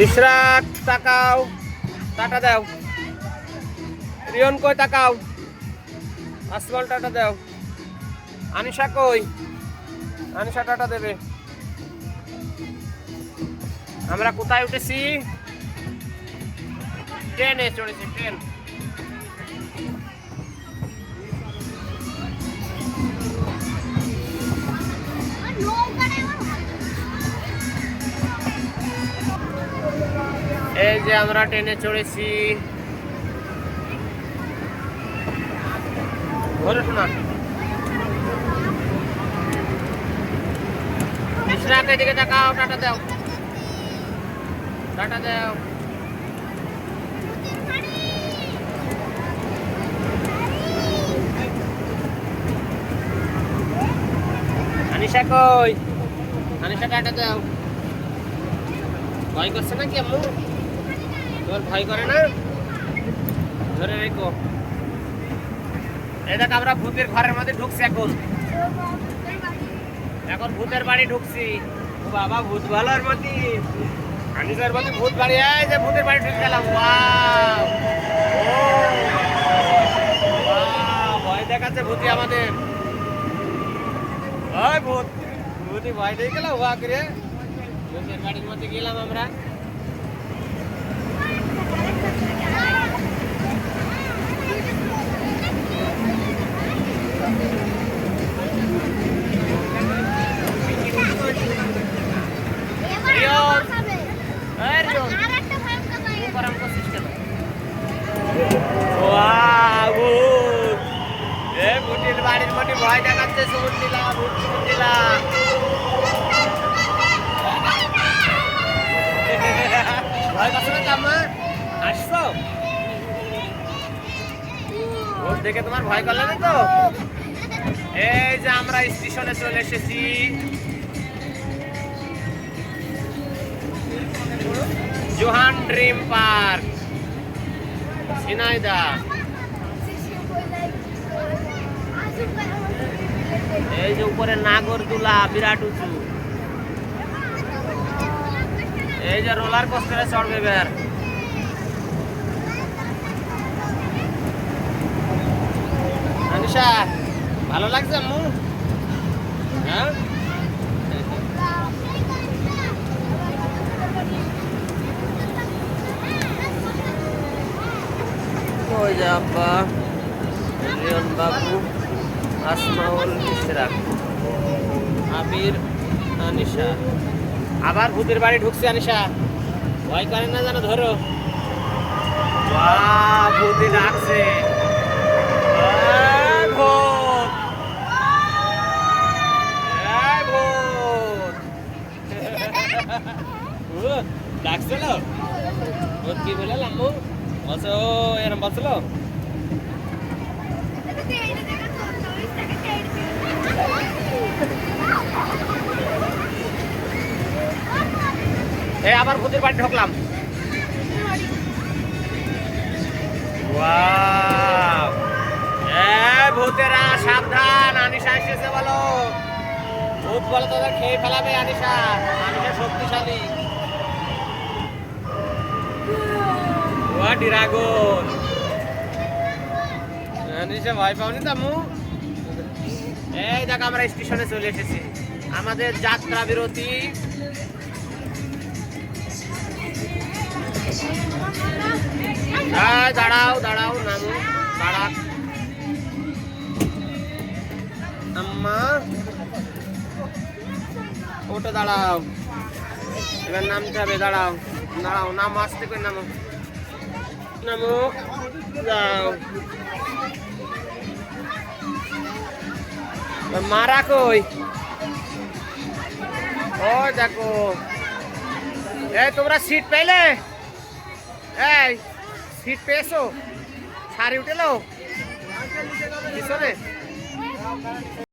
ইশরাক তাকাও, টাটা দাও। রিয়ন কই তাকাও, আসমাল টাটা দাও। আনিশা কই, আনিশা টাটা দেবে। আমরা কোথায় উঠেছি? ট্রেনে চড়েছি, ট্রেন। এই যে আমরা ট্রেনে চড়েছি। ধরে শোনা ইশরাকের দিকে তাকাও, টাটা দাও, টাটা দাও। আনিশা কই, আনিশা টাটা দাও। ভয় করছে নাকি আম্মু? তোর ভয় করে না? ধরে রেখো। এই দেখ আমরা ভূতের ঘরের মধ্যে ঢুকছি এখন। এখন ভূতের বাড়ি ঢুকছি। ও বাবা, ভূত ভালোর মধ্যে, আনিসার মধ্যে ভূত বাড়ি। এই যে ভূতের বাড়ি ঢুকে গেলাম। ওয়াও, ভয় দেখাচ্ছে ভূতি আমাদের। ওই ভূত, ভূতি ভয় দিয়ে গেল। ওয়া করে ভূতের বাড়ির মধ্যে গেলাম আমরা। বাড়ির মধ্যে ভয় দেখাচ্ছে। সুমন দিলা, ভূত সুমন দিলা। ভয় পাচ্ছ না আম্মা? আসছো? ভূত দেখে তোমার ভয় করলে না তো? এই যে আমরা স্টেশনে চলে এসেছি। Johan Dream Park, Jhenaidah. এই যে উপরে নাগরদোলা, বিরাট উঁচু। এই যে রোলার কোস্টারে চড়বে বের। আনিশা ভালো লাগছে আম্মু? হ্যাঁ, ওই যে আব্বা, রিয়ন বাবু, আসমাউল, ইশরাক, আবির, আনিশা। আবার ভূতের বাড়ি ঢুকছে। আনিশা ভয় করে না জানো? ধরো। ভূতি ডাকছে। ভূত, ভূত ডাকছিল। ভূত কি বলে আম্মু? বলছো এরম বলছিল। এই আবার ভূতের বাড়ি ঢুকলাম। ওয়াও, ভূতেরা সাবধান। আনিশা এসেছে বলো। ভূত বলো তোদের খেয়ে ফেলাবে। আনিশা, আনিশা শক্তিশালী। ওয়া ড্রাগন। আনিশা ভয় পাওনি তো আম্মু? এই দেখ আমরা স্টেশনে চলে এসেছি। আমাদের যাত্রা বিরতি। দাঁড়াও দাঁড়াও, নামো, দাঁড়া। আম্মা ওটা দাঁড়াও, এবার নামতে হবে। দাঁড়াও দাঁড়াও, নামো, আসতে করে নামো, নামো, যাও। মারা কই? ও দেখো। এই তোমরা সিট পেলে? এই সিট পেয়েছো? সারি উঠেলো পিছনে।